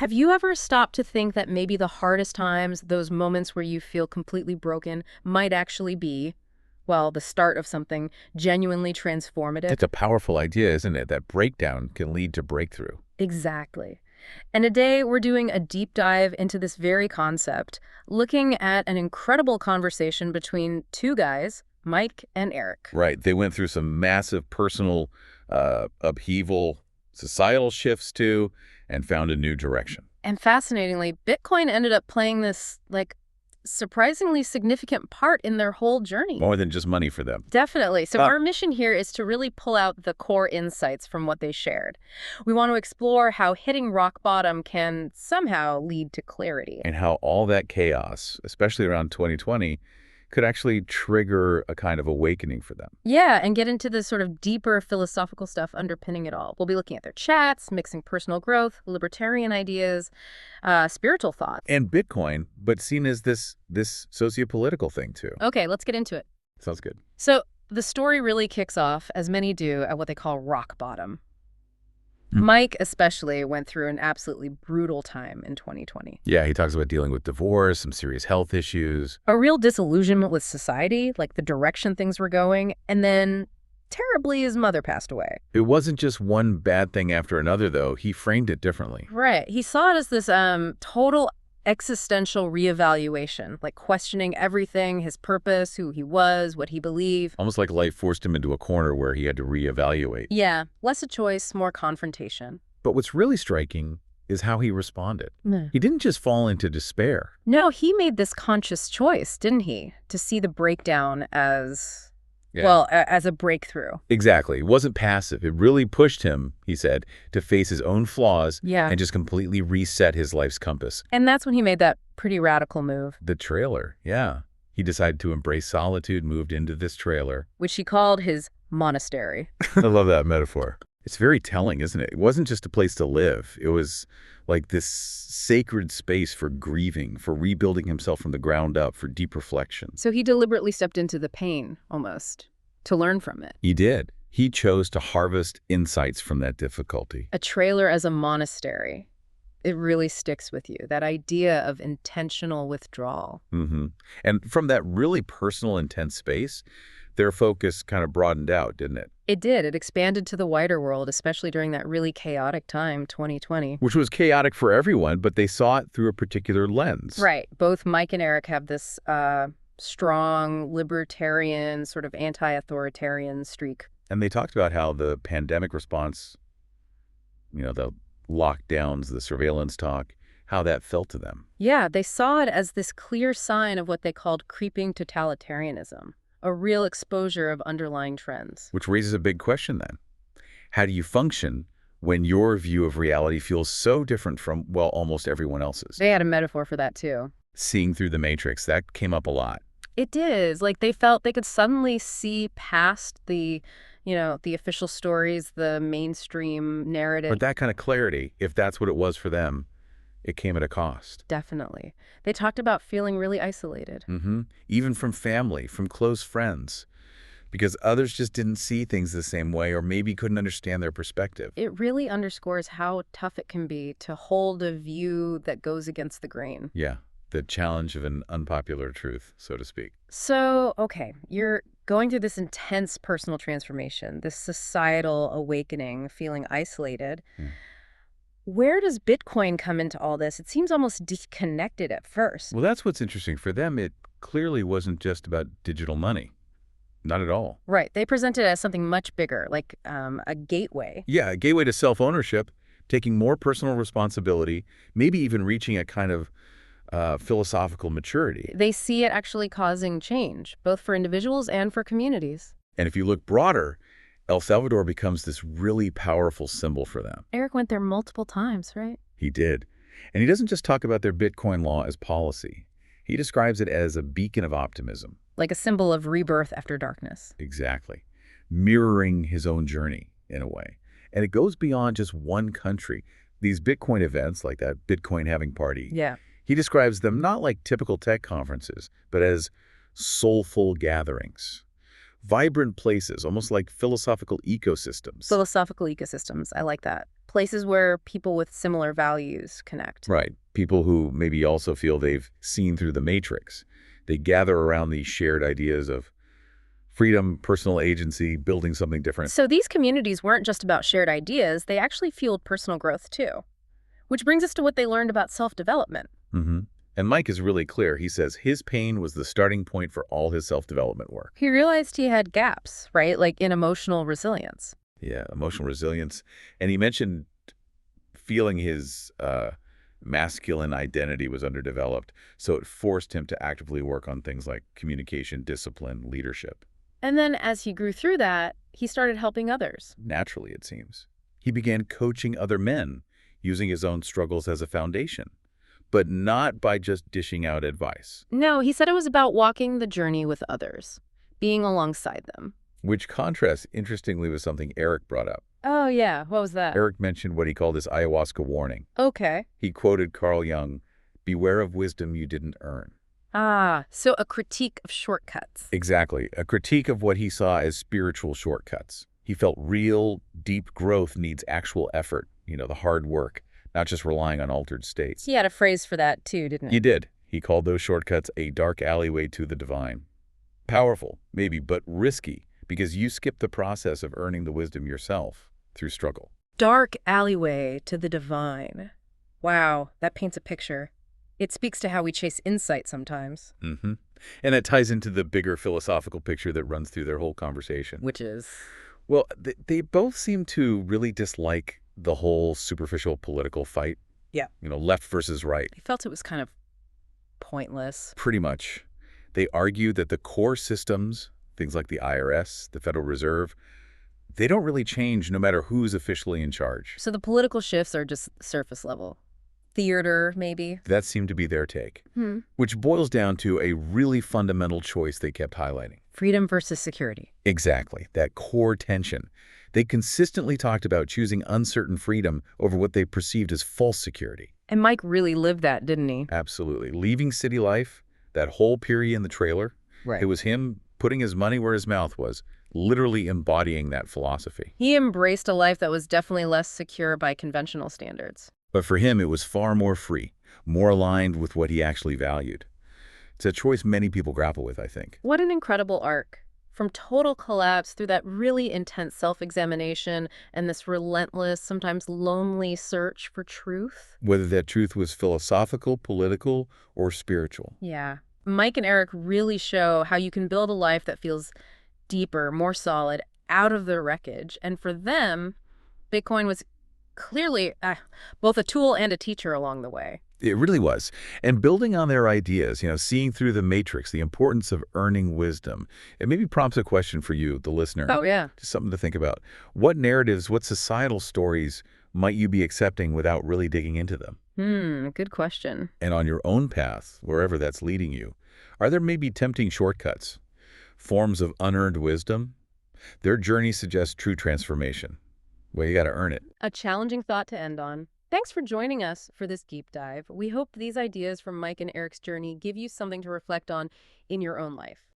Have you ever stopped to think that maybe the hardest times, those moments where you feel completely broken, might actually be, well, the start of something genuinely transformative? It's a powerful idea, isn't it? That breakdown can lead to breakthrough. Exactly. And today we're doing a deep dive into this very concept, looking at an incredible conversation between two guys, Mike and Eric. Right. They went through some massive personal upheaval, societal shifts too, and found a new direction. And fascinatingly, Bitcoin ended up playing this, surprisingly significant part in their whole journey. More than just money for them. Definitely. So Huh. our mission here is to really pull out the core insights from what they shared. We want to explore how hitting rock bottom can somehow lead to clarity. And how all that chaos, especially around 2020, could actually trigger a kind of awakening for them. Yeah, and get into the sort of deeper philosophical stuff underpinning it all. We'll be looking at their chats, mixing personal growth, libertarian ideas, spiritual thoughts. And Bitcoin, but seen as this sociopolitical thing too. Okay, let's get into it. Sounds good. So the story really kicks off, as many do, at what they call rock bottom. Hmm. Mike especially went through an absolutely brutal time in 2020. Yeah, he talks about dealing with divorce, some serious health issues. A real disillusionment with society, like the direction things were going, and then, terribly, his mother passed away. It wasn't just one bad thing after another, though. He framed it differently. Right. He saw it as this total existential reevaluation, like questioning everything, his purpose, who he was, what he believed. Almost like life forced him into a corner where he had to reevaluate. Yeah, less a choice, more confrontation. But what's really striking is how he responded. Yeah. He didn't just fall into despair. No, he made this conscious choice, didn't he? To see the breakdown as, well, as a breakthrough. Exactly. It wasn't passive. It really pushed him, he said, to face his own flaws Yeah. and just completely reset his life's compass. And that's when he made that pretty radical move, The trailer, yeah. He decided to embrace solitude, moved into this trailer. which he called his monastery. I love that metaphor. It's very telling, isn't it? It wasn't just a place to live. It was like this sacred space for grieving, for rebuilding himself from the ground up, for deep reflection. So he deliberately stepped into the pain, almost, to learn from it. He did. He chose to harvest insights from that difficulty. A trailer as a monastery. It really sticks with you, that idea of intentional withdrawal. And from that really personal, intense space, their focus kind of broadened out, didn't it? It did. It expanded to the wider world, especially during that really chaotic time, 2020. Which was chaotic for everyone, but they saw it through a particular lens. Right. Both Mike and Eric have this strong, libertarian, sort of anti-authoritarian streak. And they talked about how the pandemic response, the lockdowns, the surveillance talk, how that felt to them. Yeah, they saw it as this clear sign of what they called creeping totalitarianism, a real exposure of underlying trends. Which raises a big question then. How do you function when your view of reality feels so different from, well, almost everyone else's? They had a metaphor for that, too. Seeing through the matrix, that came up a lot. It is. Like, they felt they could suddenly see past the official stories, the mainstream narrative. But that kind of clarity, if that's what it was for them, it came at a cost. Definitely. They talked about feeling really isolated. Even from family, from close friends, because others just didn't see things the same way or maybe couldn't understand their perspective. It really underscores how tough it can be to hold a view that goes against the grain. Yeah, the challenge of an unpopular truth, so to speak. So, okay, you're going through this intense personal transformation, this societal awakening, feeling isolated. Where does Bitcoin come into all this? It seems almost disconnected at first. Well, that's what's interesting. For them, it clearly wasn't just about digital money. Not at all. Right. They present it as something much bigger, like a gateway. Yeah, a gateway to self-ownership, taking more personal responsibility, maybe even reaching a kind of philosophical maturity. They see it actually causing change, both for individuals and for communities. And if you look broader, El Salvador becomes this really powerful symbol for them. Eric went there multiple times, right? He did. And he doesn't just talk about their Bitcoin law as policy. He describes it as a beacon of optimism. Like a symbol of rebirth after darkness. Exactly. Mirroring his own journey, in a way. And it goes beyond just one country. These Bitcoin events, like that Bitcoin having party, Yeah. he describes them not like typical tech conferences, but as soulful gatherings. Vibrant places, almost like philosophical ecosystems. Philosophical ecosystems. I like that. places where people with similar values connect. Right. People who maybe also feel they've seen through the matrix. They gather around these shared ideas of freedom, personal agency, building something different. So these communities weren't just about shared ideas, they actually fueled personal growth too. Which brings us to what they learned about self-development. hmm And Mike is really clear. He says his pain was the starting point for all his self-development work. He realized he had gaps, right? Like in emotional resilience. Yeah, emotional resilience. And he mentioned feeling his masculine identity was underdeveloped, so it forced him to actively work on things like communication, discipline, leadership. And then as he grew through that, he started helping others. Naturally, it seems. He began coaching other men, using his own struggles as a foundation, but not by just dishing out advice, No, he said it was about walking the journey with others, being alongside them. which contrasts, interestingly, with something Eric brought up. Oh, yeah. What was that? Eric mentioned what he called his ayahuasca warning. Okay. He quoted Carl Jung, "Beware of wisdom you didn't earn." Ah, so a critique of shortcuts. Exactly, a critique of what he saw as spiritual shortcuts. He felt real, deep growth needs actual effort, the hard work, not just relying on altered states. He had a phrase for that too, didn't he? He did. He called those shortcuts a dark alleyway to the divine. Powerful, maybe, but risky, because you skip the process of earning the wisdom yourself through struggle. Dark alleyway to the divine. Wow, that paints a picture. It speaks to how we chase insight sometimes. hmm And that ties into the bigger philosophical picture that runs through their whole conversation. Which is? Well, they both seem to really dislike the whole superficial political fight. Yeah. Left versus right. I felt it was kind of pointless. Pretty much. They argue that the core systems, things like the IRS, the Federal Reserve, they don't really change no matter who's officially in charge. So the political shifts are just surface level. Theater, maybe? That seemed to be their take, which boils down to a really fundamental choice they kept highlighting. Freedom versus security. Exactly, that core tension. They consistently talked about choosing uncertain freedom over what they perceived as false security. And Mike really lived that, didn't he? Absolutely. Leaving city life, that whole period in the trailer, Right. it was him putting his money where his mouth was, literally embodying that philosophy. He embraced a life that was definitely less secure by conventional standards. But for him, it was far more free, more aligned with what he actually valued. It's a choice many people grapple with, I think. What an incredible arc. From total collapse through that really intense self-examination and this relentless, sometimes lonely search for truth. Whether that truth was philosophical, political, or spiritual. Yeah. Mike and Eric really show how you can build a life that feels deeper, more solid, out of the wreckage. And for them, Bitcoin was clearly both a tool and a teacher along the way. It really was. And building on their ideas, seeing through the matrix, the importance of earning wisdom, it maybe prompts a question for you, the listener. Oh, yeah. Just something to think about. What narratives, what societal stories might you be accepting without really digging into them? Good question. And on your own path, wherever that's leading you, are there maybe tempting shortcuts, forms of unearned wisdom? Their journey suggests true transformation. Well, you got to earn it. A challenging thought to end on. Thanks for joining us for this deep dive. We hope these ideas from Mike and Eric's journey give you something to reflect on in your own life.